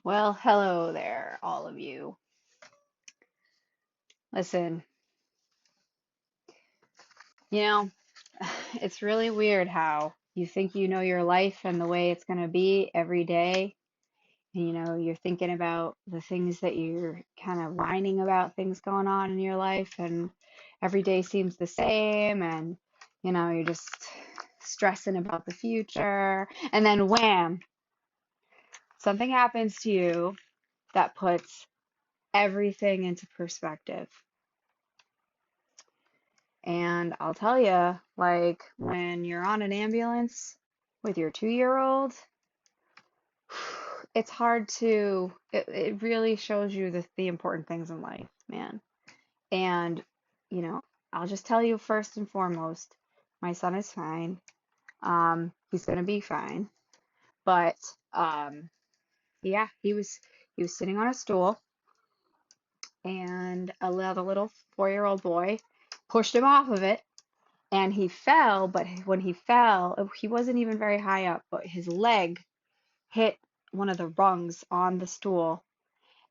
Well, hello there, all of you. Listen, you know, it's really weird how you think you know your life and the way it's going to be every day. And, you're thinking about the things that you're kind of whining about things going on in your life, and every day seems the same. And, you're just stressing about the future. And then, wham, something happens to you that puts everything into perspective. And I'll tell you, like when you're on an ambulance with your 2 year old, it's hard it really shows you the important things in life, man. And, you know, I'll just tell you first and foremost, my son is fine. He's gonna be fine. But yeah, he was sitting on a stool and the little 4 year old boy pushed him off of it and he fell, but when he fell, he wasn't even very high up, but his leg hit one of the rungs on the stool,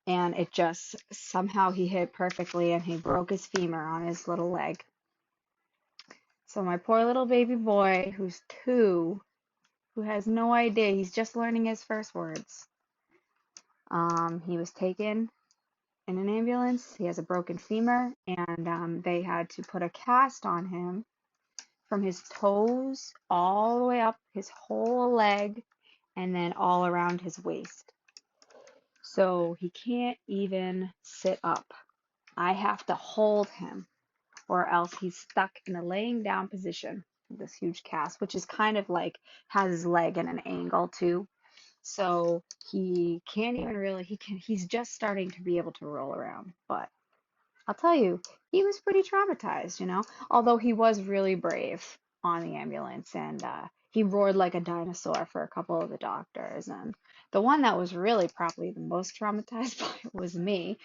and it just somehow he hit perfectly, and he broke his femur on his little leg. So my poor little baby boy, who's 2, who has no idea, he's just learning his first words. He was taken in an ambulance. He has a broken femur, and they had to put a cast on him from his toes all the way up his whole leg and then all around his waist. So he can't even sit up. I have to hold him or else he's stuck in a laying down position with this huge cast, which is kind of like has his leg in an angle too. So he can't even really he's just starting to be able to roll around. But I'll tell you, he was pretty traumatized. Although he was really brave on the ambulance and he roared like a dinosaur for a couple of the doctors. And the one that was really probably the most traumatized by it was me,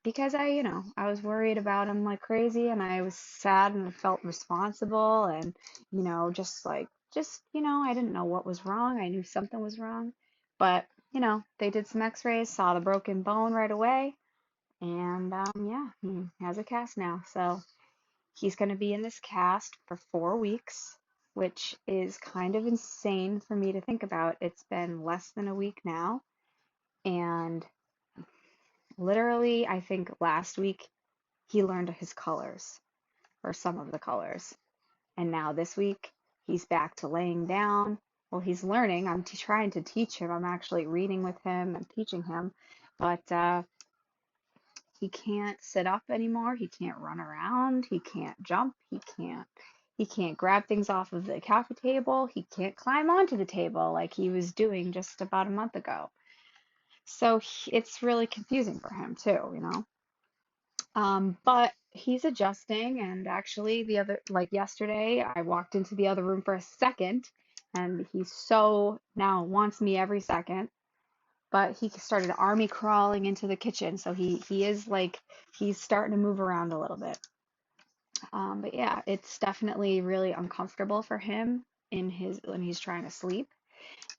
because I was worried about him like crazy and I was sad and felt responsible and, I didn't know what was wrong. I knew something was wrong, but, they did some x-rays, saw the broken bone right away and yeah, he has a cast now. So he's going to be in this cast for 4 weeks, which is kind of insane for me to think about. It's been less than a week now. And literally, I think last week he learned his colors or some of the colors. And now this week he's back to laying down. Well, he's learning. I'm trying to teach him. I'm actually reading with him and teaching him. But he can't sit up anymore. He can't run around. He can't jump. He can't grab things off of the coffee table. He can't climb onto the table like he was doing just about a month ago. So it's really confusing for him too. But he's adjusting, and actually like yesterday, I walked into the other room for a second, and he so now wants me every second. But he started army crawling into the kitchen, so he is like he's starting to move around a little bit. But yeah, it's definitely really uncomfortable for him in his when he's trying to sleep,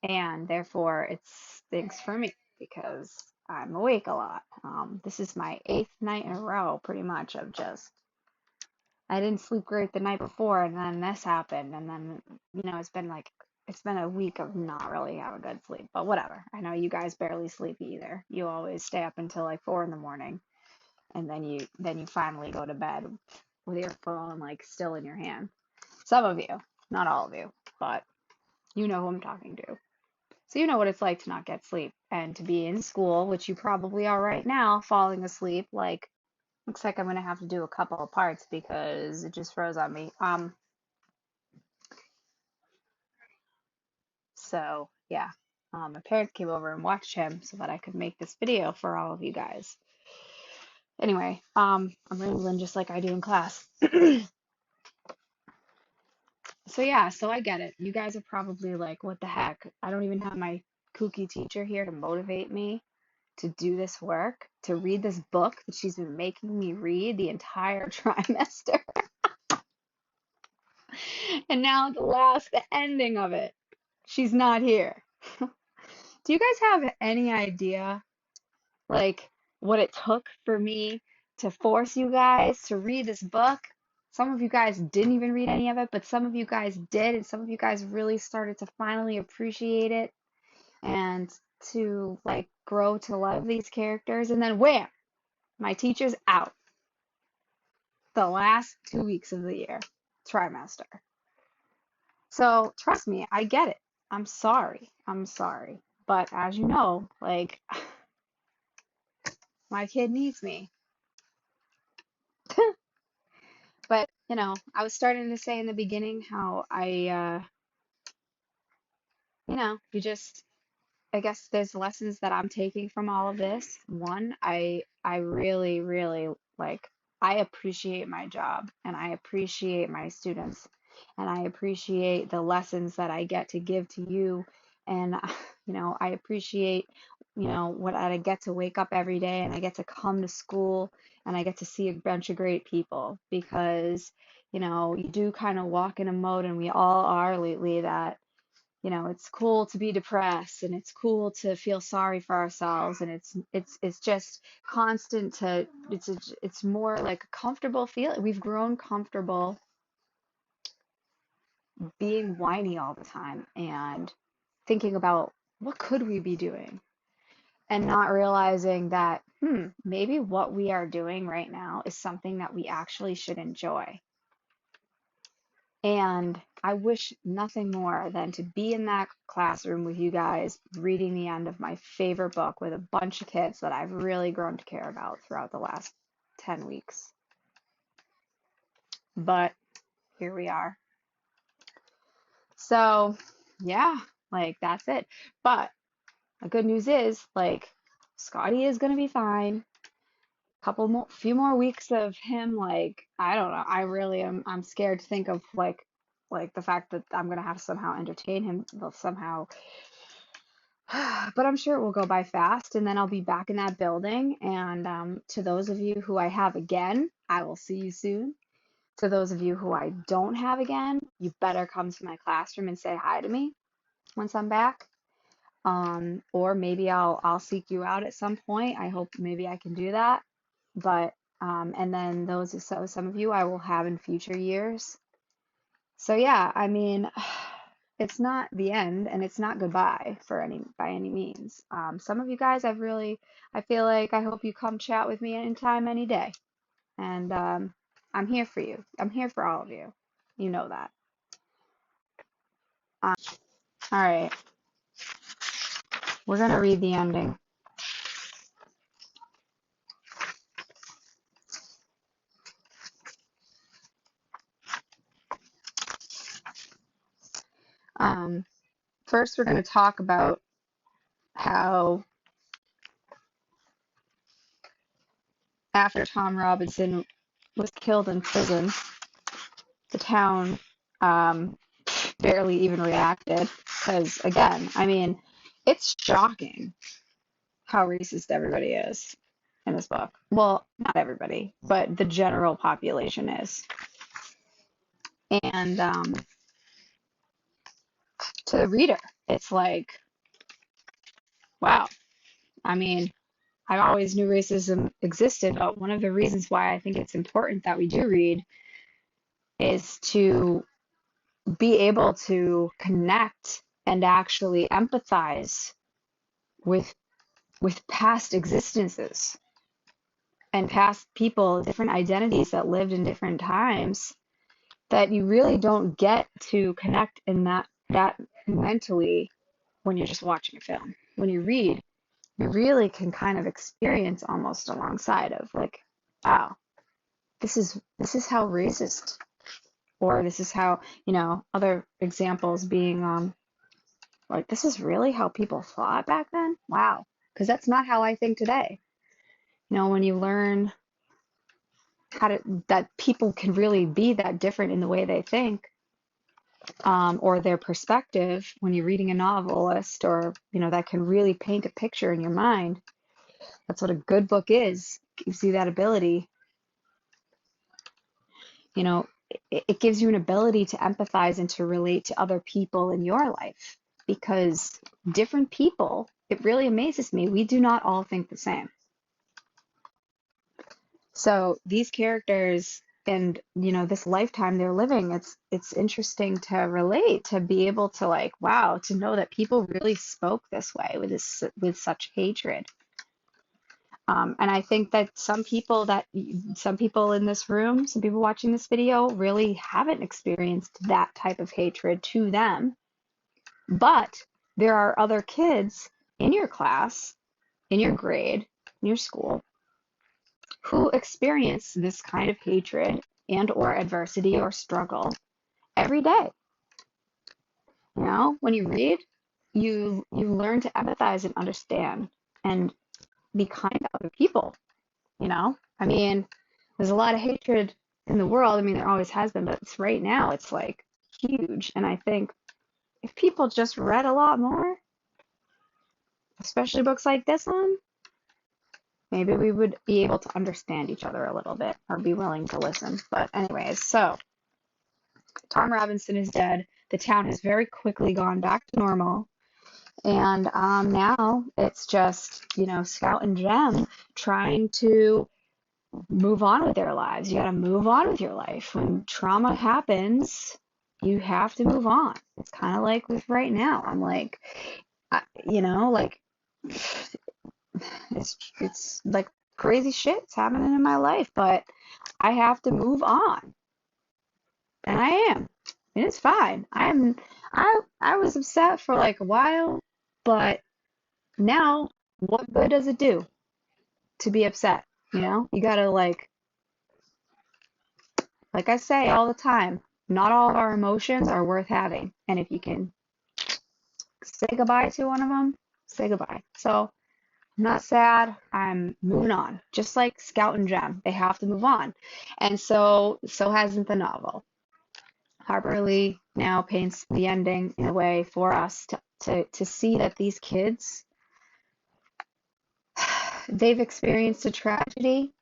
and therefore it stinks for me because I'm awake a lot. This is my 8th night in a row, pretty much, of just I didn't sleep great the night before, and then this happened, and then it's been a week of not really having good sleep, but whatever. I know you guys barely sleep either. You always stay up until like 4 in the morning, and then you finally go to bed with your phone like still in your hand. Some of you, not all of you, but you know who I'm talking to. So you know what it's like to not get sleep and to be in school, which you probably are right now, falling asleep. Like, looks like I'm gonna have to do a couple of parts because it just froze on me. So yeah. My parents came over and watched him so that I could make this video for all of you guys. Anyway, I'm rambling just like I do in class. So yeah, so I get it. You guys are probably like, what the heck? I don't even have my kooky teacher here to motivate me to do this work, to read this book that she's been making me read the entire trimester. And now the ending of it, she's not here Do you guys have any idea, like, what it took for me to force you guys to read this book? Some of you guys didn't even read any of it, but some of you guys did, and some of you guys really started to finally appreciate it and to like grow to love these characters. And then wham, my teacher's out the last 2 weeks of the year, trimester. So trust me, I get it. I'm sorry. I'm sorry. But as you know, like my kid needs me. But, I was starting to say in the beginning how you just I guess there's lessons that I'm taking from all of this. One, I really, really like I appreciate my job and I appreciate my students and I appreciate the lessons that I get to give to you and I appreciate what I get to wake up every day and I get to come to school and I get to see a bunch of great people because you do kind of walk in a mode and we all are lately that it's cool to be depressed and it's cool to feel sorry for ourselves and it's just constant to it's more like a comfortable feeling. We've grown comfortable being whiny all the time and thinking about what could we be doing and not realizing that maybe what we are doing right now is something that we actually should enjoy. And I wish nothing more than to be in that classroom with you guys reading the end of my favorite book with a bunch of kids that I've really grown to care about throughout the last 10 weeks. But here we are. So, yeah, like that's it. But the good news is, like, Scotty is going to be fine. Few more weeks of him, like, I don't know. I really am, I'm scared to think of like the fact that I'm gonna have to somehow entertain him, well, somehow, but I'm sure it will go by fast, and then I'll be back in that building. And to those of you who I have again, I will see you soon. To those of you who I don't have again, you better come to my classroom and say hi to me once I'm back. Or maybe I'll seek you out at some point. I hope maybe I can do that. But and then some of you I will have in future years. So yeah, I mean, it's not the end and it's not goodbye by any means. Some of you guys I feel like I hope you come chat with me anytime, any day. And I'm here for you. I'm here for all of you. You know that. Um, all right, we're gonna read the ending. First, we're gonna talk about how after Tom Robinson was killed in prison, the town barely even reacted. Because, again, I mean, it's shocking how racist everybody is in this book. Well, not everybody, but the general population is. And to the reader, it's like, wow. I mean, I always knew racism existed, but one of the reasons why I think it's important that we do read is to be able to connect and actually empathize with past existences and past people, different identities that lived in different times that you really don't get to connect in that mentally when you're just watching a film. When you read, you really can kind of experience almost alongside of like, wow, this is how racist, or this is how, other examples being like, this is really how people thought back then. Wow, because that's not how I think today. When you learn that people can really be that different in the way they think, or their perspective when you're reading a novelist, or that can really paint a picture in your mind. That's what a good book is. It gives you that ability. you know it gives you an ability to empathize and to relate to other people in your life. because different people, it really amazes me, we do not all think the same. So these characters and this lifetime they're living, it's interesting to relate, to be able to like, wow, to know that people really spoke this way with such hatred. And I think that some people in this room, some people watching this video really haven't experienced that type of hatred to them. But there are other kids in your class, in your grade, in your school, who experience this kind of hatred and or adversity or struggle every day. When you read, you learn to empathize and understand and be kind to other people. I mean, there's a lot of hatred in the world. I mean, there always has been, but it's right now, it's like huge. And I think if people just read a lot more, especially books like this one, maybe we would be able to understand each other a little bit or be willing to listen. But anyways, so Tom Robinson is dead. The town has very quickly gone back to normal. And now it's just, Scout and Jem trying to move on with their lives. You got to move on with your life. When trauma happens, you have to move on. It's kind of like with right now. I'm like, like it's like crazy shit's happening in my life, but I have to move on. And I am. And it's fine. I was upset for like a while, but now what good does it do to be upset? You gotta like I say all the time, not all of our emotions are worth having. And if you can say goodbye to one of them, say goodbye. So I'm not sad. I'm moving on. Just like Scout and Jem, they have to move on. And so hasn't the novel. Harper Lee now paints the ending in a way for us to see that these kids, they've experienced a tragedy.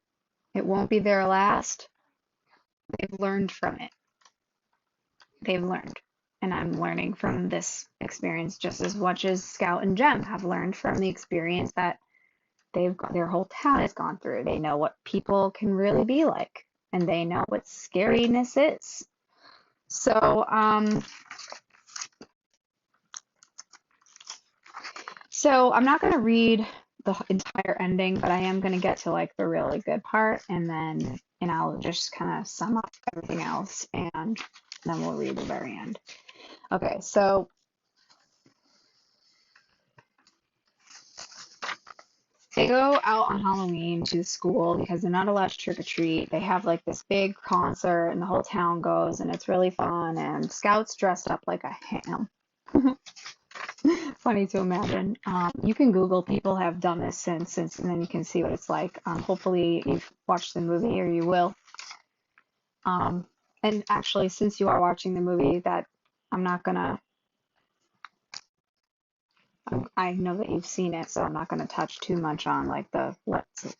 It won't be their last. They've learned from it. They've learned. And I'm learning from this experience just as much as Scout and Jem have learned from the experience that their whole town has gone through. They know what people can really be like, and they know what scariness is. So, I'm not going to read the entire ending, but I am going to get to like the really good part, and I'll just kind of sum up everything else, and then we'll read the very end. Okay, so they go out on Halloween to the school because they're not allowed to trick or treat. They have like this big concert and the whole town goes and it's really fun, and Scout's dressed up like a ham. Funny to imagine. You can Google, people have done this since, and then you can see what it's like. Hopefully you've watched the movie, or you will. And actually, since you are watching the movie, that I'm not gonna, I know that you've seen it, so I'm not gonna touch too much on like the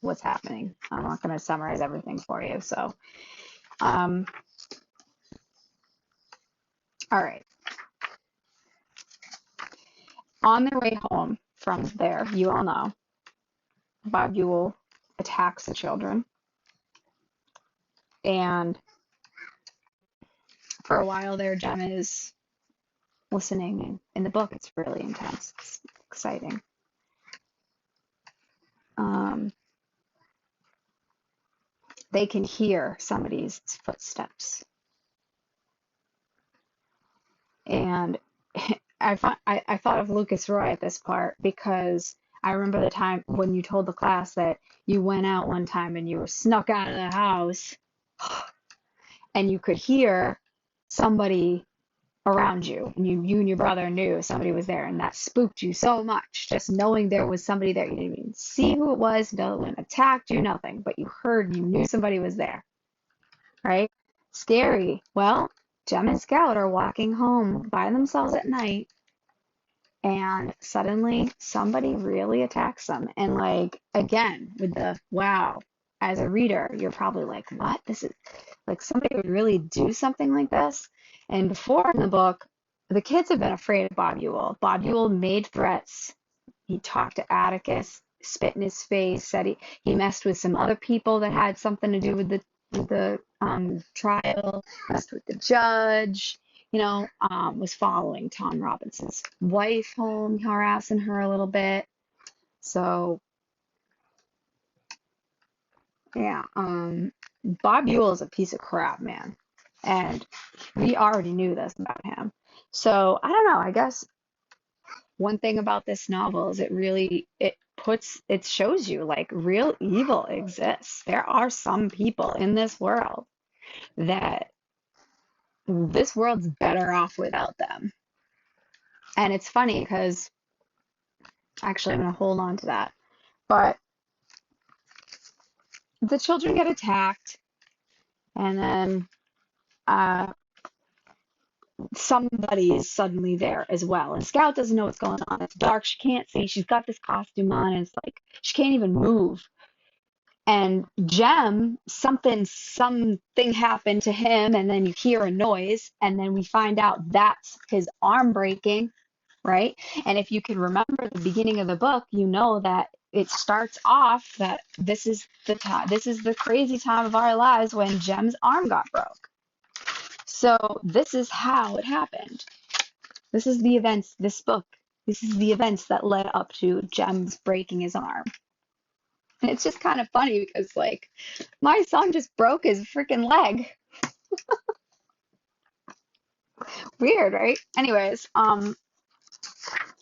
what's happening. I'm not gonna summarize everything for you. So, all right. On their way home from there, you all know, Bob Ewell attacks the children. And for a while there, Jem is listening. And in the book, it's really intense. It's exciting. They can hear somebody's footsteps. And I thought of Lucas Roy at this part, because I remember the time when you told the class that you went out one time and you were snuck out of the house and you could hear somebody around you, and you and your brother knew somebody was there, and that spooked you so much, just knowing there was somebody there. You didn't even see who it was, no one attacked you, nothing, but you knew somebody was there, right? Scary. Well, Jem and Scout are walking home by themselves at night, and suddenly somebody really attacks them. And like, again, with the wow, as a reader, you're probably like, what? This is like, somebody would really do something like this? And before in the book, the kids have been afraid of Bob Ewell. Bob Ewell made threats. He talked to Atticus, spit in his face, said he messed with some other people that had something to do with the trial, messed with the judge, was following Tom Robinson's wife home, harassing her a little bit. So yeah, Bob Ewell is a piece of crap, man. And we already knew this about him. So I don't know, I guess one thing about this novel is it shows you like real evil exists. There are some people in this world that this world's better off without them. And it's funny because actually I'm gonna hold on to that. But the children get attacked and then uh somebody's suddenly there as well. And Scout doesn't know what's going on. It's dark. She can't see. She's got this costume on. And it's like she can't even move. And Jem, something happened to him, and then you hear a noise, and then we find out that's his arm breaking, right? And if you can remember the beginning of the book, you know that it starts off that this is the crazy time of our lives when Jem's arm got broke. So this is how it happened. This is the events, this book. This is the events that led up to Jem's breaking his arm. And it's just kind of funny because, like, my son just broke his freaking leg. Weird, right? Anyways,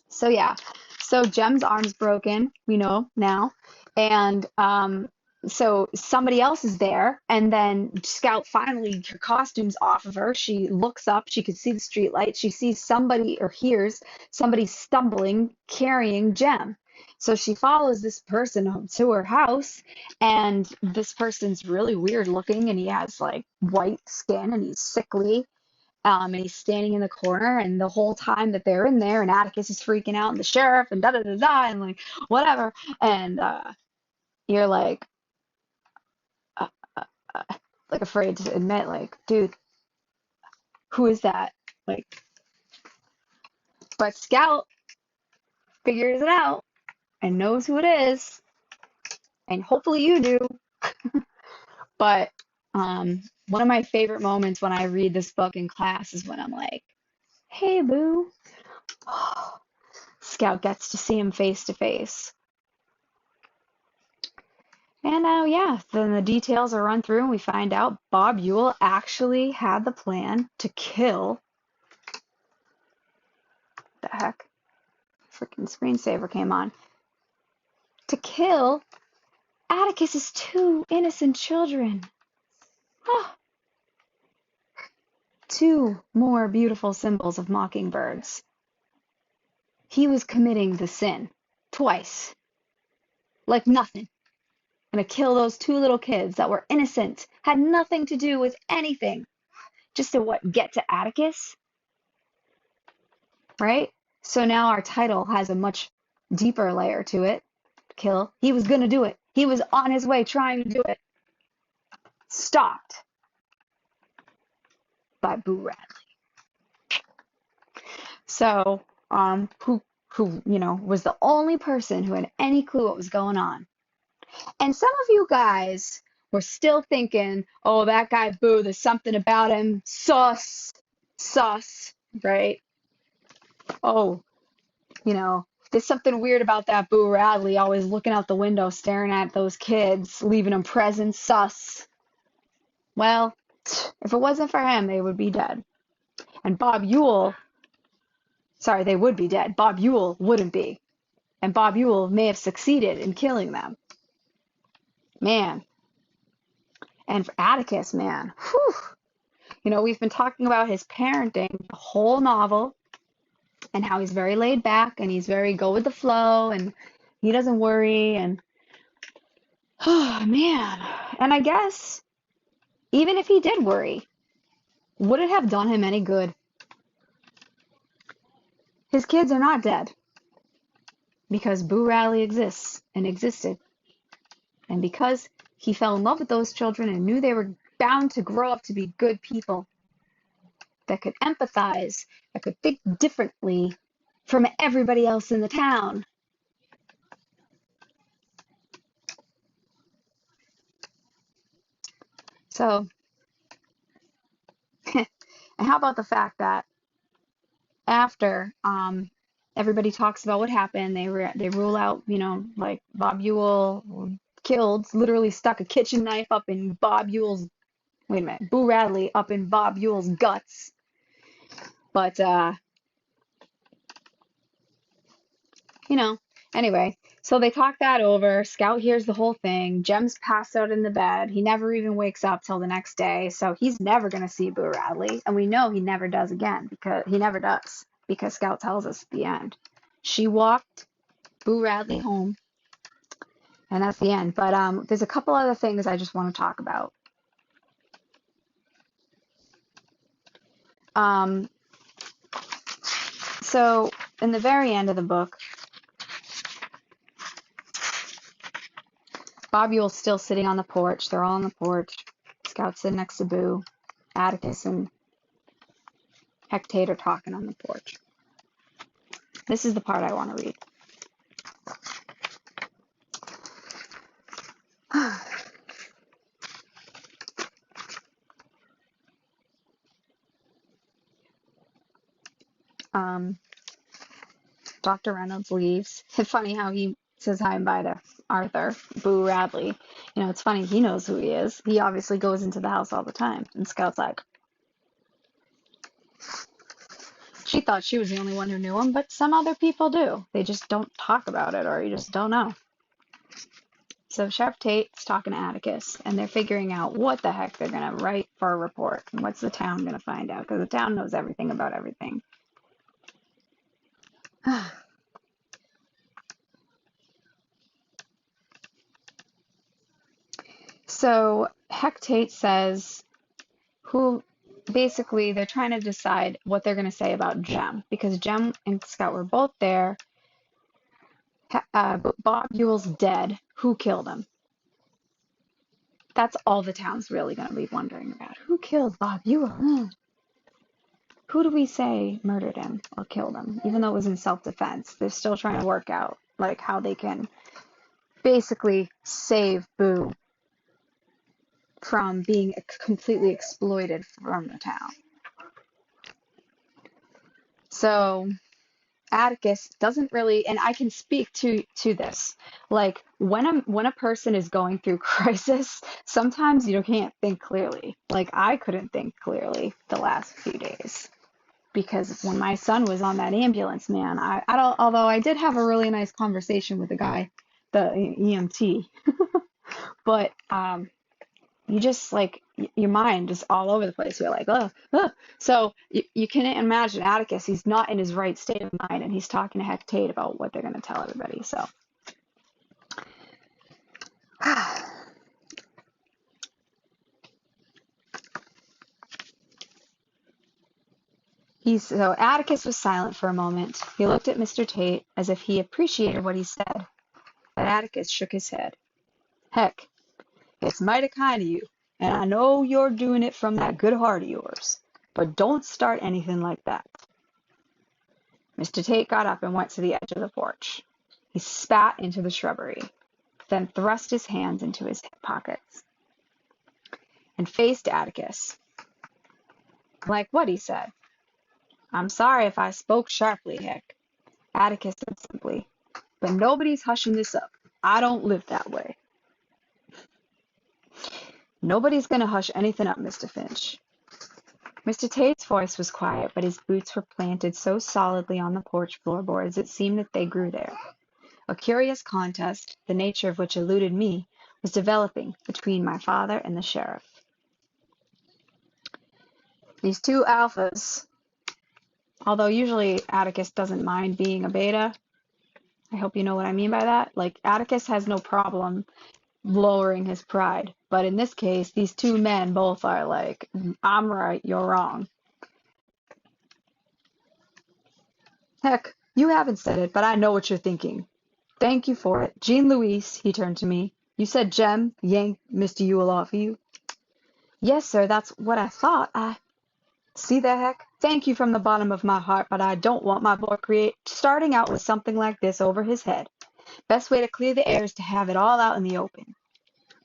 so yeah. So Jem's arm's broken, we know now. And so somebody else is there, and then Scout finally, her costume's off of her. She looks up, she could see the street light. She sees somebody or hears somebody stumbling, carrying Jem. So she follows this person to her house, and this person's really weird looking, and he has like white skin, and he's sickly. And he's standing in the corner, and the whole time that they're in there, and Atticus is freaking out, and the sheriff, and da da da da, and like whatever, and you're like, uh, like afraid to admit, like, dude, who is that? Like, but Scout figures it out and knows who it is, and hopefully you do. But one of my favorite moments when I read this book in class is when I'm like, hey, boo. Scout gets to see him face to face. And now, yeah, then the details are run through and we find out Bob Ewell actually had the plan to kill. The heck? Freaking screensaver came on. To kill Atticus's two innocent children. Oh. Two more beautiful symbols of mockingbirds. He was committing the sin twice. Like nothing. Gonna kill those two little kids that were innocent, had nothing to do with anything. Just to what? Get to Atticus? Right? So now our title has a much deeper layer to it. Kill. He was gonna do it. He was on his way trying to do it. Stopped by Boo Radley. So, who was the only person who had any clue what was going on. And some of you guys were still thinking, oh, that guy Boo, there's something about him. Sus, right? Oh, there's something weird about that Boo Radley, always looking out the window, staring at those kids, leaving them presents. Sus. Well, if it wasn't for him, they would be dead. And they would be dead. Bob Ewell wouldn't be. And Bob Ewell may have succeeded in killing them. Man. And for Atticus, man. Whew. We've been talking about his parenting the whole novel and how he's very laid back and he's very go with the flow and he doesn't worry and oh man. And I guess even if he did worry, would it have done him any good? His kids are not dead because Boo Radley exists and existed. And because he fell in love with those children and knew they were bound to grow up to be good people. that could empathize, that could think differently from everybody else in the town. So, and how about the fact that after everybody talks about what happened, they rule out, like Bob Ewell killed, literally stuck a kitchen knife up in Bob Ewell's, wait a minute, Boo Radley up in Bob Ewell's guts. But anyway, so they talk that over. Scout hears the whole thing. Jem's passed out in the bed. He never even wakes up till the next day. So he's never going to see Boo Radley. And we know he never does again because Scout tells us at the end. She walked Boo Radley home, and that's the end. But there's a couple other things I just want to talk about. So in the very end of the book, Bob Ewell's still sitting on the porch. They're all on the porch. Scout's sitting next to Boo. Atticus and Hecate are talking on the porch. This is the part I want to read. Dr. Reynolds leaves. It's funny how he says hi and bye to Arthur, Boo Radley. It's funny, he knows who he is. He obviously goes into the house all the time. And Scout's like, she thought she was the only one who knew him, but some other people do. They just don't talk about it, or you just don't know. So Sheriff Tate's talking to Atticus, and they're figuring out what the heck they're going to write for a report. And what's the town going to find out? Because the town knows everything about everything. So Hecate says basically they're trying to decide what they're going to say about Jem, because Jem and Scout were both there. Bob Ewell's dead. Who killed him? That's all the town's really going to be wondering about. Who killed Bob Ewell? Who do we say murdered him or killed him? Even though it was in self-defense, they're still trying to work out like how they can basically save Boo from being completely exploited from the town. So Atticus doesn't really, and I can speak to this. Like when a person is going through crisis, sometimes you can't think clearly. Like I couldn't think clearly the last few days because when my son was on that ambulance, man, although I did have a really nice conversation with the guy, the EMT, but you just like your mind is all over the place. You're like, oh. So you can imagine Atticus, he's not in his right state of mind, and he's talking to Hecate about what they're going to tell everybody. So so Atticus was silent for a moment. He looked at Mr. Tate as if he appreciated what he said, but Atticus shook his head. Heck, it's mighty kind of you, and I know you're doing it from that good heart of yours, but don't start anything like that. Mr. Tate got up and went to the edge of the porch. He spat into the shrubbery, then thrust his hands into his hip pockets and faced Atticus. Like what, he said. I'm sorry if I spoke sharply, Heck, Atticus said simply, but nobody's hushing this up. I don't live that way. Nobody's going to hush anything up, Mr. Finch. Mr. Tate's voice was quiet, but his boots were planted so solidly on the porch floorboards it seemed that they grew there. A curious contest, the nature of which eluded me, was developing between my father and the sheriff. These two alphas, although usually Atticus doesn't mind being a beta, I hope you know what I mean by that. Like, Atticus has no problem lowering his pride. But in this case, these two men both are like, I'm right, you're wrong. Heck, you haven't said it, but I know what you're thinking. Thank you for it. Jean Louise, he turned to me. You said Jem yanked Mr. Ewell off of you? Yes, sir, that's what I thought. See that, Heck? Thank you from the bottom of my heart, but I don't want my boy starting out with something like this over his head. Best way to clear the air is to have it all out in the open.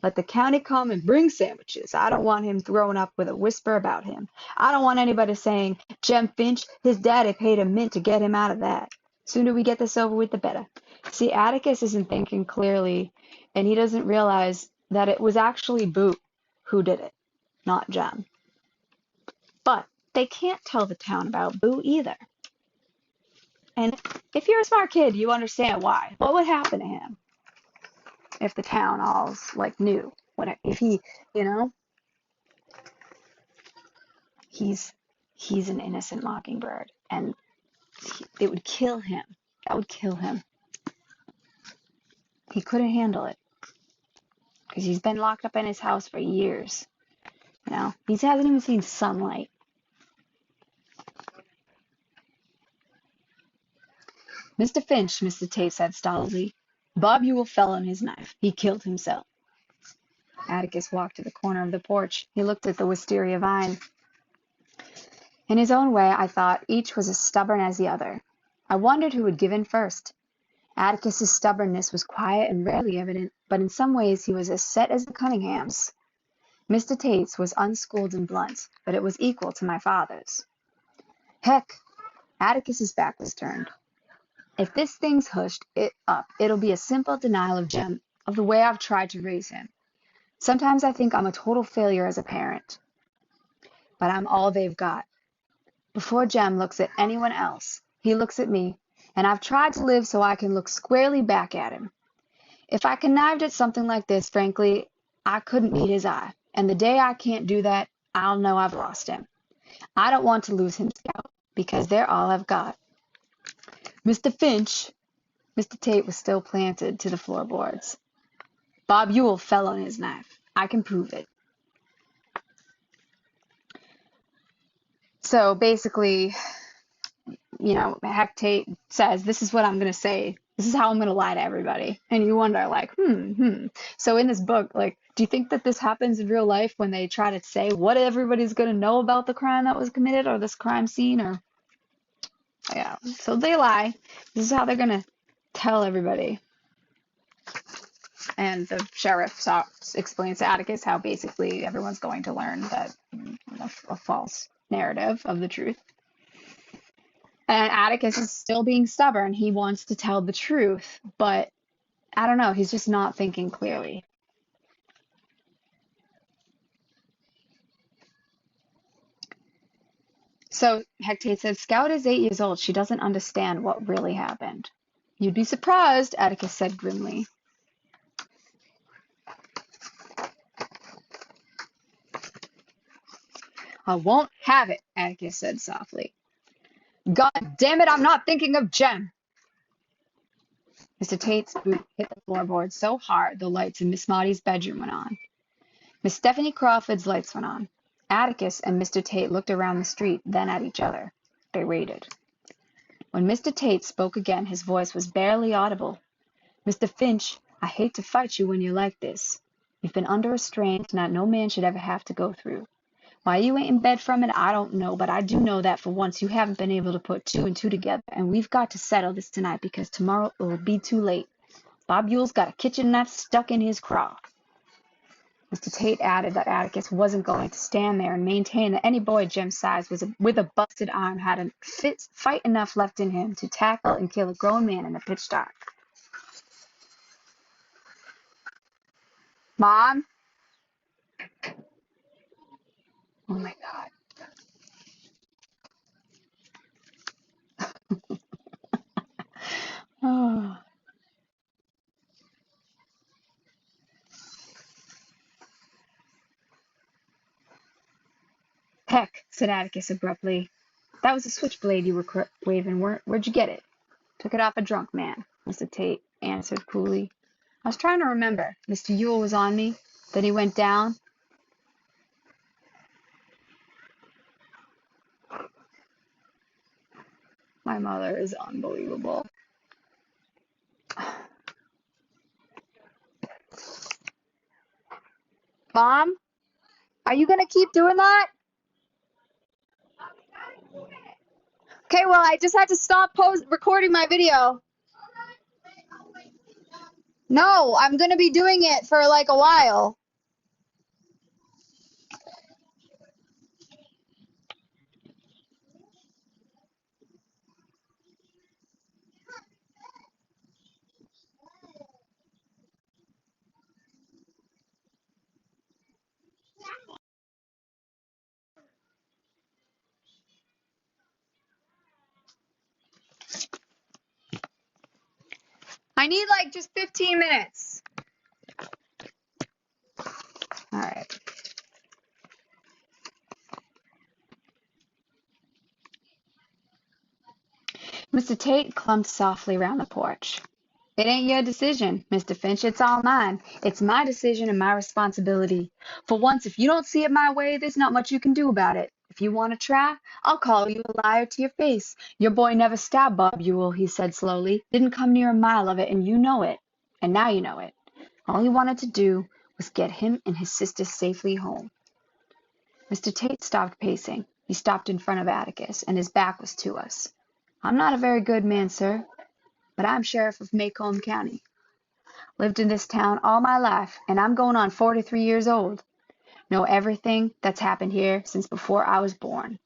Let the county come and bring sandwiches. I don't want him growing up with a whisper about him. I don't want anybody saying, Jem Finch, his daddy paid a mint to get him out of that. Sooner we get this over with, the better. See, Atticus isn't thinking clearly, and he doesn't realize that it was actually Boo who did it, not Jem. But they can't tell the town about Boo either. And if you're a smart kid, you understand why. What would happen to him if the town all like knew? What if he, you know, he's an innocent mockingbird, and it would kill him. That would kill him. He couldn't handle it because he's been locked up in his house for years. You know, he hasn't even seen sunlight. Mr. Finch, Mr. Tate said stolidly. Bob Ewell fell on his knife. He killed himself. Atticus walked to the corner of the porch. He looked at the wisteria vine. In his own way, I thought, each was as stubborn as the other. I wondered who would give in first. Atticus's stubbornness was quiet and rarely evident, but in some ways he was as set as the Cunninghams. Mr. Tate's was unschooled and blunt, but it was equal to my father's. Heck, Atticus's back was turned. If this thing's hushed it up, it'll be a simple denial of Jem, of the way I've tried to raise him. Sometimes I think I'm a total failure as a parent, but I'm all they've got. Before Jem looks at anyone else, he looks at me, and I've tried to live so I can look squarely back at him. If I connived at something like this, frankly, I couldn't meet his eye, and the day I can't do that, I'll know I've lost him. I don't want to lose him, Scout, because they're all I've got. Mr. Finch, Mr. Tate was still planted to the floorboards. Bob Ewell fell on his knife. I can prove it. So basically, you know, Heck Tate says, this is what I'm going to say. This is how I'm going to lie to everybody. And you wonder, like, So in this book, like, do you think that this happens in real life when they try to say what everybody's going to know about the crime that was committed or this crime scene? Or, yeah, so they lie. This is how they're going to tell everybody. And the sheriff explains to Atticus how basically everyone's going to learn that a false narrative of the truth. And Atticus is still being stubborn. He wants to tell the truth, but I don't know. He's just not thinking clearly. So Hecate said, Scout is 8 years old. She doesn't understand what really happened. You'd be surprised, Atticus said grimly. I won't have it, Atticus said softly. God damn it, I'm not thinking of Jem. Mr. Tate's boot hit the floorboard so hard the lights in Miss Maudie's bedroom went on. Miss Stephanie Crawford's lights went on. Atticus and Mr. Tate looked around the street, then at each other. They waited. When Mr. Tate spoke again, his voice was barely audible. Mr. Finch, I hate to fight you when you're like this. You've been under a strain that no man should ever have to go through. Why you ain't in bed from it, I don't know, but I do know that for once you haven't been able to put 2 and 2 together, and we've got to settle this tonight because tomorrow it will be too late. Bob Ewell's got a kitchen knife stuck in his craw. Mr. Tate added that Atticus wasn't going to stand there and maintain that any boy Jem's size with a busted arm had a fight enough left in him to tackle and kill a grown man in the pitch dark. Mom? Oh my God. Oh. Heck, said Atticus abruptly. That was a switchblade you were waving, where'd you get it? Took it off a drunk man, Mr. Tate answered coolly. I was trying to remember. Mr. Ewell was on me. Then he went down. My mother is unbelievable. Mom, are you going to keep doing that? Okay, well, I just had to stop recording my video. No, I'm going to be doing it for like a while. I need like just 15 minutes. All right. Mr. Tate clumped softly round the porch. It ain't your decision, Mr. Finch. It's all mine. It's my decision and my responsibility. For once, if you don't see it my way, there's not much you can do about it. If you want to try, I'll call you a liar to your face. Your boy never stabbed Bob Ewell, he said slowly. Didn't come near a mile of it, and you know it. And now you know it. All he wanted to do was get him and his sister safely home. Mr. Tate stopped pacing. He stopped in front of Atticus, and his back was to us. I'm not a very good man, sir, but I'm sheriff of Macomb County. Lived in this town all my life, and I'm going on 43 years old. Know everything that's happened here since before I was born.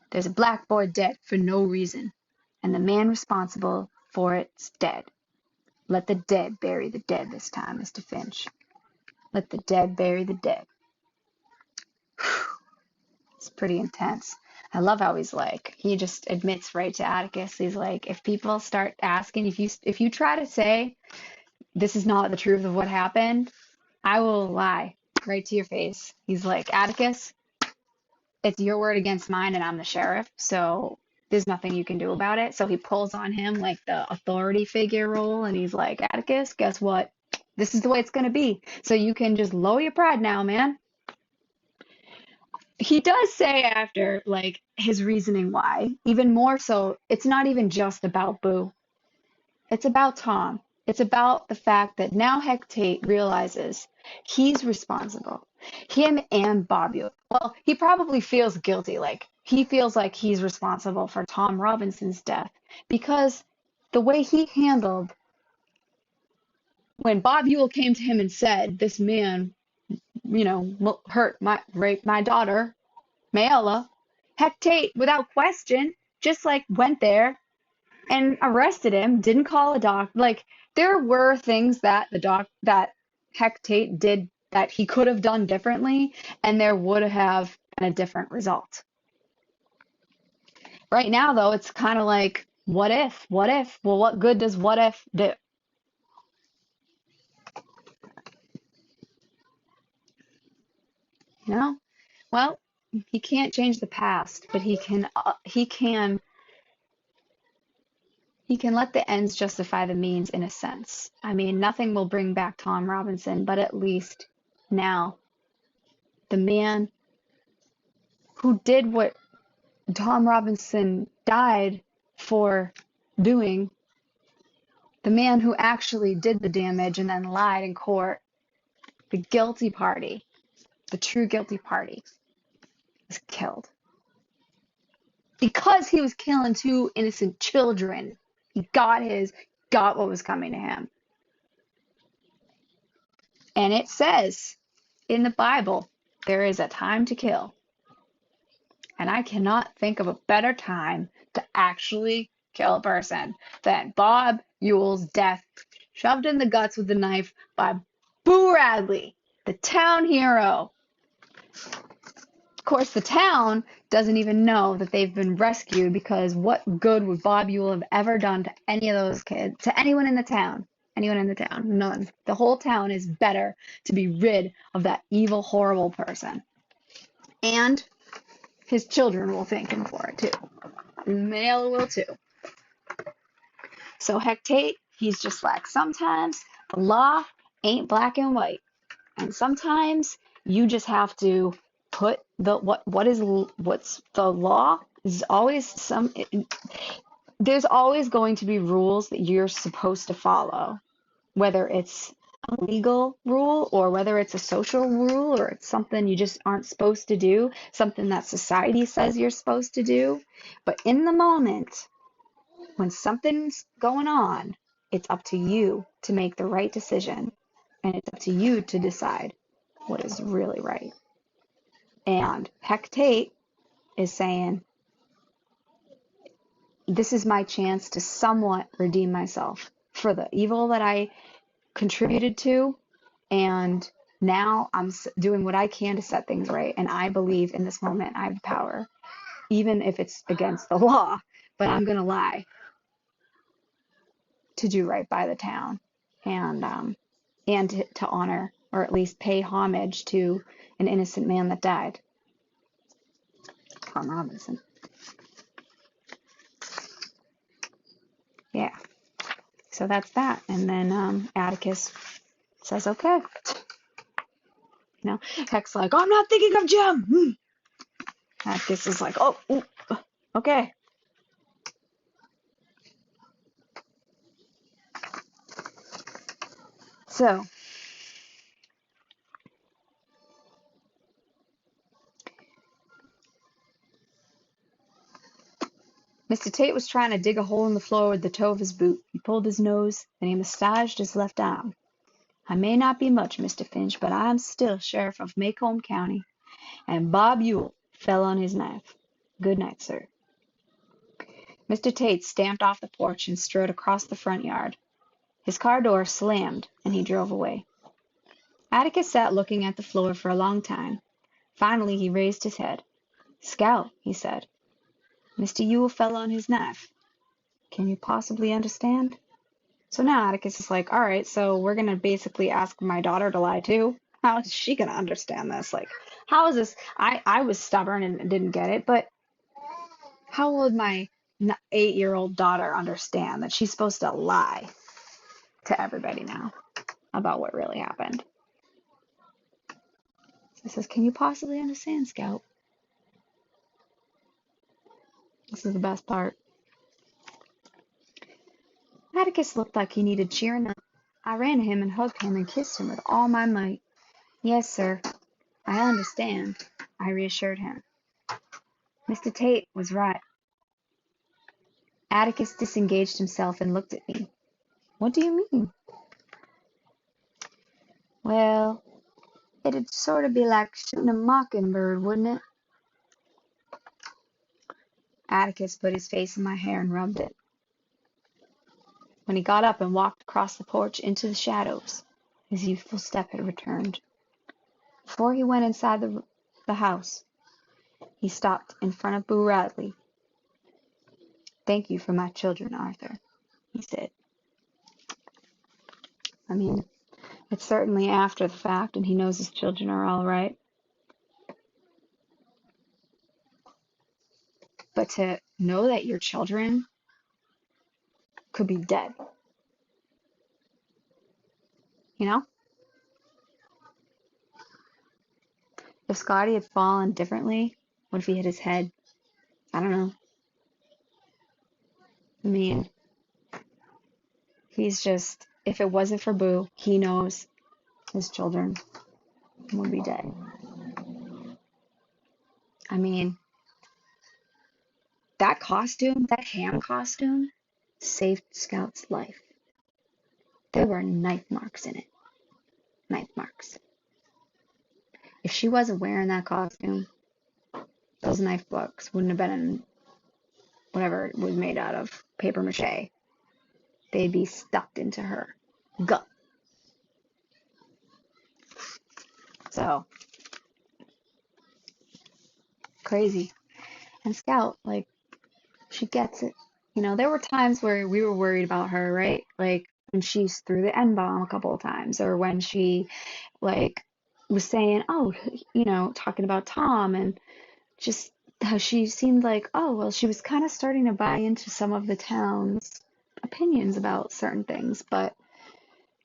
There's a black boy dead for no reason, and the man responsible for it's dead. Let the dead bury the dead this time, Mr. Finch. Let the dead bury the dead. It's pretty intense. I love how he just admits right to Atticus. He's like, if people start asking, if you try to say this is not the truth of what happened, I will lie right to your face. He's like, Atticus, it's your word against mine, and I'm the sheriff, so there's nothing you can do about it. So he pulls on him like the authority figure role, and he's like, Atticus, guess what? This is the way it's going to be. So you can just lower your pride now, man. He does say after, like, his reasoning why, even more so, it's not even just about Boo. It's about Tom. It's about the fact that now Heck Tate realizes he's responsible. Him and Bobby. Well, he probably feels guilty. Like, he feels like he's responsible for Tom Robinson's death because the way he handled when Bob Ewell came to him and said, this man, raped my daughter, Mayella, Heck Tate, without question, just like went there and arrested him, didn't call a doc. Like, there were things that that Heck Tate did that he could have done differently, and there would have been a different result. Right now, though, it's kind of like, what if? What if? Well, what good does what if do? You know? Well, he can't change the past, but he can let the ends justify the means in a sense. I mean, nothing will bring back Tom Robinson, but at least now the man who did what Tom Robinson died for doing, the man who actually did the damage and then lied in court, the guilty party, the true guilty party, was killed. Because he was killing two innocent children, he got what was coming to him. And it says in the Bible, there is a time to kill. And I cannot think of a better time to actually kill a person than Bob Ewell's death, shoved in the guts with a knife by Boo Radley, the town hero. Of course, the town doesn't even know that they've been rescued, because what good would Bob Ewell have ever done to any of those kids, to anyone in the town? Anyone in the town? None. The whole town is better to be rid of that evil, horrible person. And his children will thank him for it too. Mayella will too. So Heck Tate, he's just like, sometimes the law ain't black and white, and sometimes you just have to put what's the law is always there's always going to be rules that you're supposed to follow, whether it's a legal rule or whether it's a social rule or it's something you just aren't supposed to do, something that society says you're supposed to do. But in the moment, when something's going on, it's up to you to make the right decision. And it's up to you to decide what is really right. And Heck Tate is saying, this is my chance to somewhat redeem myself for the evil that I contributed to. And now I'm doing what I can to set things right. And I believe in this moment I have the power, even if it's against the law. But I'm going to lie to do right by the town and to honor or at least pay homage to an innocent man that died. Tom Robinson. Yeah. So that's that. And then Atticus says, okay. You know, Heck's like, oh, I'm not thinking of Jim. Atticus is like, oh, okay. So, Mr. Tate was trying to dig a hole in the floor with the toe of his boot. He pulled his nose, and he massaged his left arm. I may not be much, Mr. Finch, but I am still sheriff of Macomb County, and Bob Ewell fell on his knife. Good night, sir. Mr. Tate stamped off the porch and strode across the front yard. His car door slammed, and he drove away. Atticus sat looking at the floor for a long time. Finally, he raised his head. Scout, he said. Mr. Ewell fell on his knife. Can you possibly understand? So now Atticus is like, all right, so we're going to basically ask my daughter to lie too. How is she going to understand this? Like, how is this? I was stubborn and didn't get it, but how would my 8-year-old daughter understand that she's supposed to lie to everybody now about what really happened? So he says, can you possibly understand, Scout? This is the best part. Atticus looked like he needed cheering up. I ran to him and hugged him and kissed him with all my might. Yes, sir, I understand, I reassured him. Mr. Tate was right. Atticus disengaged himself and looked at me. What do you mean? Well, it'd sort of be like shooting a mockingbird, wouldn't it? Atticus put his face in my hair and rubbed it. When he got up and walked across the porch into the shadows, his youthful step had returned. Before he went inside the house, he stopped in front of Boo Radley. Thank you for my children, Arthur, he said. I mean, it's certainly after the fact, and he knows his children are all right. But to know that your children could be dead, you know? If Scotty had fallen differently, what if he hit his head? I don't know. I mean, he's just, if it wasn't for Boo, he knows his children would be dead. I mean, that costume, that ham costume, saved Scout's life. There were knife marks in it. Knife marks. If she wasn't wearing that costume, those knife marks wouldn't have been in whatever it was made out of, paper mache. They'd be stuck into her gut. So, crazy. And Scout, like, she gets it. You know, there were times where we were worried about her, right? Like, when she threw the N-bomb a couple of times, or when she, like, was saying, oh, you know, talking about Tom, and just how she seemed like, oh, well, she was kind of starting to buy into some of the town's opinions about certain things. But,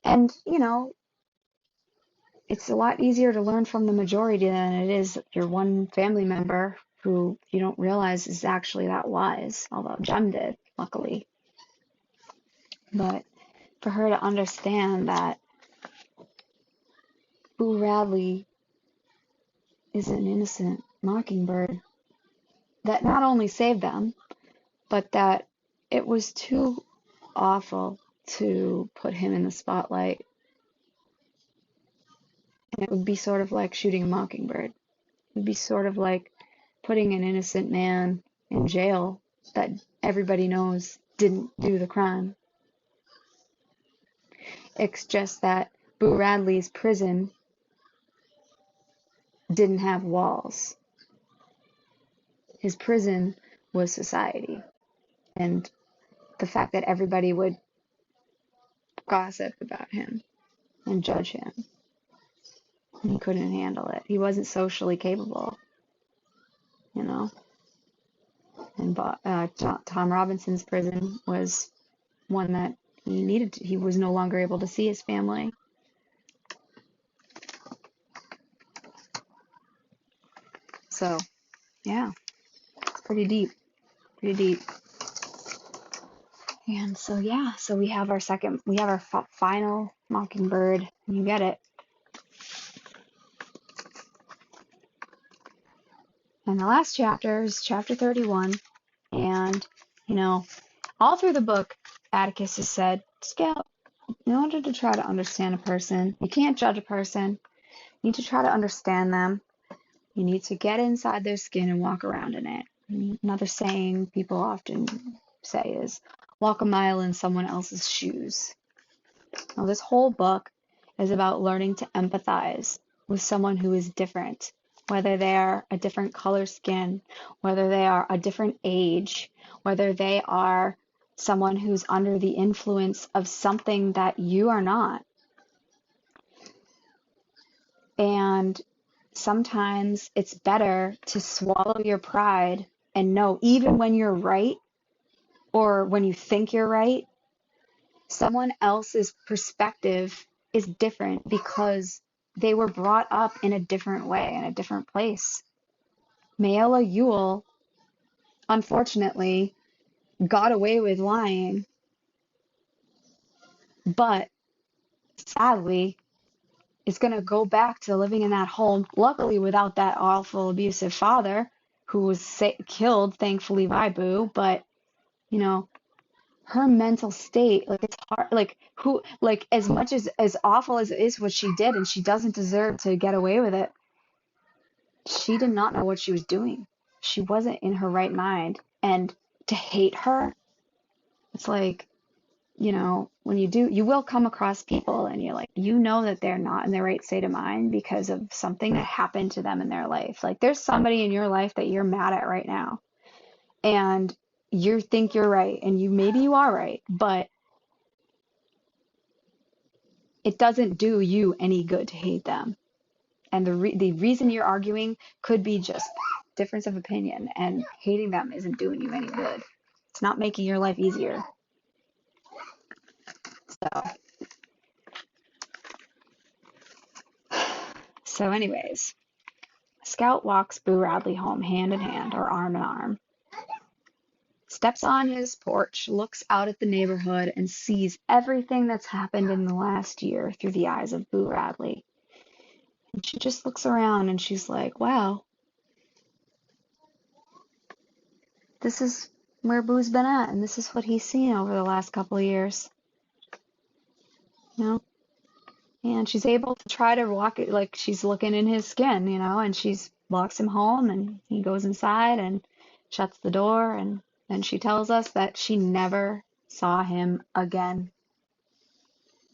and, you know, it's a lot easier to learn from the majority than it is your one family member who you don't realize is actually that wise, although Jem did, luckily. But for her to understand that Boo Radley is an innocent mockingbird that not only saved them, but that it was too awful to put him in the spotlight. And it would be sort of like shooting a mockingbird. It would be sort of like putting an innocent man in jail that everybody knows didn't do the crime. It's just that Boo Radley's prison didn't have walls. His prison was society. And the fact that everybody would gossip about him and judge him. He couldn't handle it. He wasn't socially capable, you know. And Tom Robinson's prison was one that he was no longer able to see his family. So, yeah, it's pretty deep. And so, yeah, so we have our final mockingbird. You get it. And the last chapter is chapter 31. And, all through the book, Atticus has said, Scout, in order to try to understand a person, you can't judge a person. You need to try to understand them. You need to get inside their skin and walk around in it. Another saying people often say is, walk a mile in someone else's shoes. Now, this whole book is about learning to empathize with someone who is different, whether they are a different color skin, whether they are a different age, whether they are someone who's under the influence of something that you are not. And sometimes it's better to swallow your pride and know, even when you're right or when you think you're right, someone else's perspective is different because they were brought up in a different way, in a different place. Mayella Ewell, unfortunately, got away with lying, but sadly is going to go back to living in that home, luckily without that awful abusive father who was killed, thankfully, by Boo. But, her mental state, it's hard, as much as awful as it is what she did, and she doesn't deserve to get away with it, she did not know what she was doing. She wasn't in her right mind. And to hate her, it's like, when you will come across people and you're like, that they're not in their right state of mind because of something that happened to them in their life. Like, there's somebody in your life that you're mad at right now. And you think you're right, and maybe you are right, but it doesn't do you any good to hate them. And the reason you're arguing could be just difference of opinion, and hating them isn't doing you any good. It's not making your life easier. So anyways, Scout walks Boo Radley home hand in hand, or arm in arm. Steps on his porch, looks out at the neighborhood, and sees everything that's happened in the last year through the eyes of Boo Radley. And she just looks around and she's like, wow, this is where Boo's been at, and this is what he's seen over the last couple of years. And she's able to try to walk it like she's looking in his skin, and she's walks him home, and he goes inside and shuts the door, and then she tells us that she never saw him again.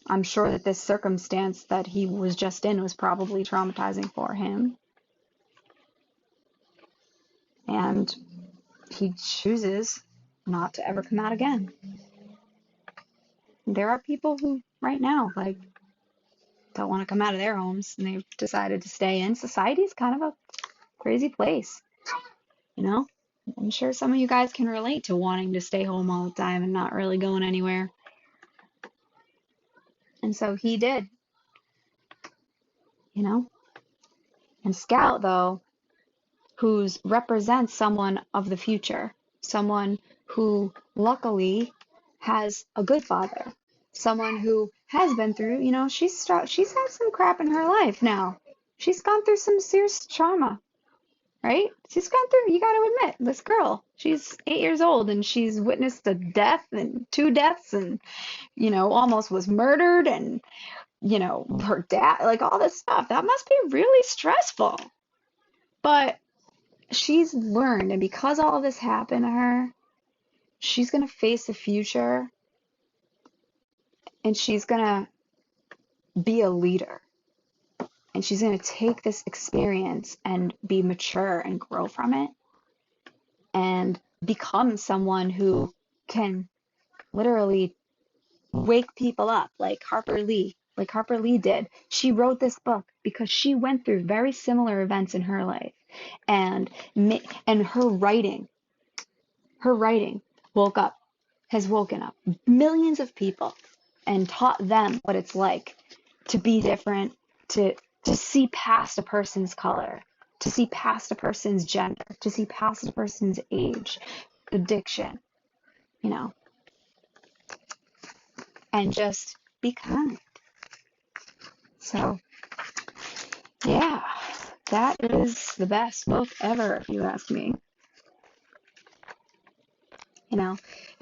I'm sure that this circumstance that he was just in was probably traumatizing for him. And he chooses not to ever come out again. There are people who right now don't want to come out of their homes, and they've decided to stay in. Society's kind of a crazy place, I'm sure some of you guys can relate to wanting to stay home all the time and not really going anywhere. And so he did, And Scout, though, who represents someone of the future, someone who luckily has a good father, someone who has been through, she's had some crap in her life now. She's gone through some serious trauma, right? She's gone through, you got to admit, this girl, she's 8 years old and she's witnessed a death and two deaths and, almost was murdered and, her dad, like all this stuff. That must be really stressful. But she's learned, and because all this happened to her, she's going to face the future and she's going to be a leader. And she's going to take this experience and be mature and grow from it and become someone who can literally wake people up like Harper Lee did. She wrote this book because she went through very similar events in her life. And her writing has woken up millions of people and taught them what it's like to be different, to see past a person's color, to see past a person's gender, to see past a person's age, addiction, and just be kind. So, yeah, that is the best book ever, if you ask me.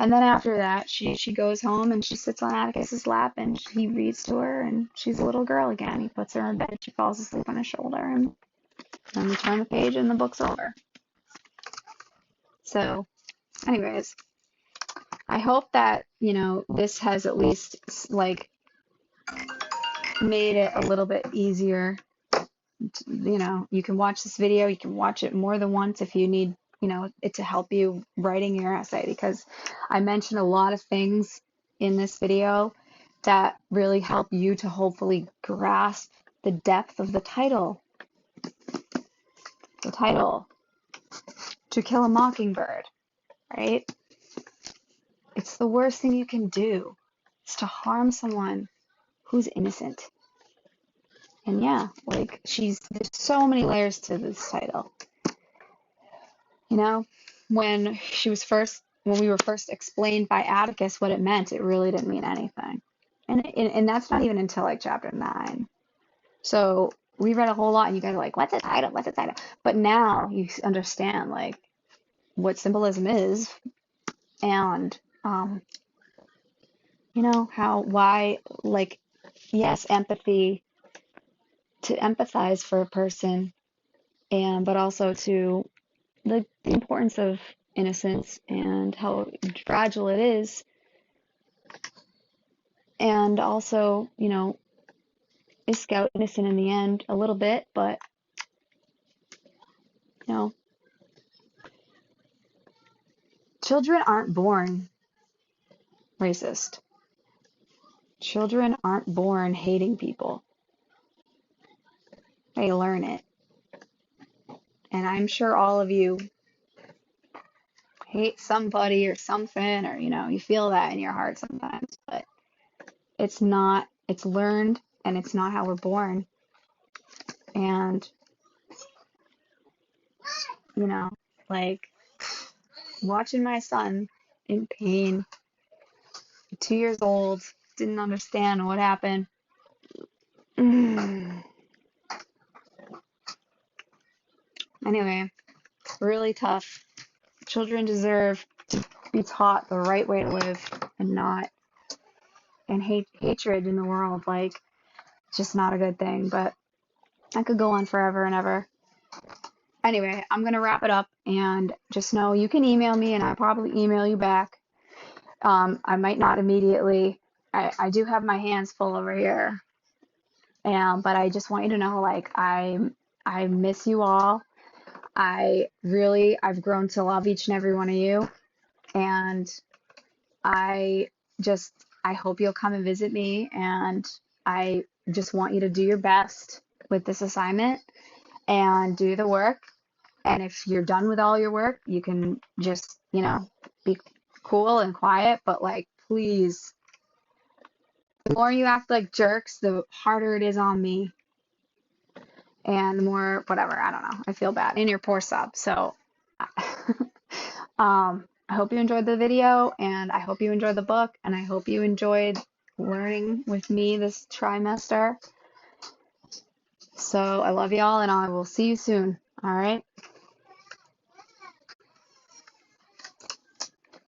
And then after that, she goes home and she sits on Atticus's lap and he reads to her and she's a little girl again. He puts her in bed, she falls asleep on his shoulder, and then we turn the page and the book's over. So, anyways, I hope that, this has at least like made it a little bit easier. You can watch this video, you can watch it more than once if you need it to help you writing your essay, because I mentioned a lot of things in this video that really help you to hopefully grasp the depth of the title. The title, To Kill a Mockingbird, right? It's the worst thing you can do, is to harm someone who's innocent. And yeah, like there's so many layers to this title. When we were first explained by Atticus what it meant, it really didn't mean anything. And that's not even until like chapter 9. So we read a whole lot and you guys are like, what's the title? What's the title? But now you understand like what symbolism is and, why, like, yes, empathy, to empathize for a person, but also to the importance of innocence and how fragile it is. And also, is Scout innocent in the end? A little bit, but, children aren't born racist. Children aren't born hating people. They learn it. And I'm sure all of you hate somebody or something, or, you feel that in your heart sometimes, but it's learned, and it's not how we're born. And, like watching my son in pain, 2 years old, didn't understand what happened. Anyway, really tough. Children deserve to be taught the right way to live and hatred in the world, like, just not a good thing. But I could go on forever and ever. Anyway, I'm going to wrap it up, and just know you can email me and I'll probably email you back. I might not immediately. I do have my hands full over here. But I just want you to know, like, I miss you all. I've grown to love each and every one of you. And I hope you'll come and visit me. And I just want you to do your best with this assignment and do the work. And if you're done with all your work, you can just, be cool and quiet. But, like, please, the more you act like jerks, the harder it is on me. And the more, whatever, I don't know. I feel bad. And your poor sub. So, I hope you enjoyed the video, and I hope you enjoyed the book, and I hope you enjoyed learning with me this trimester. So I love y'all, and I will see you soon. All right.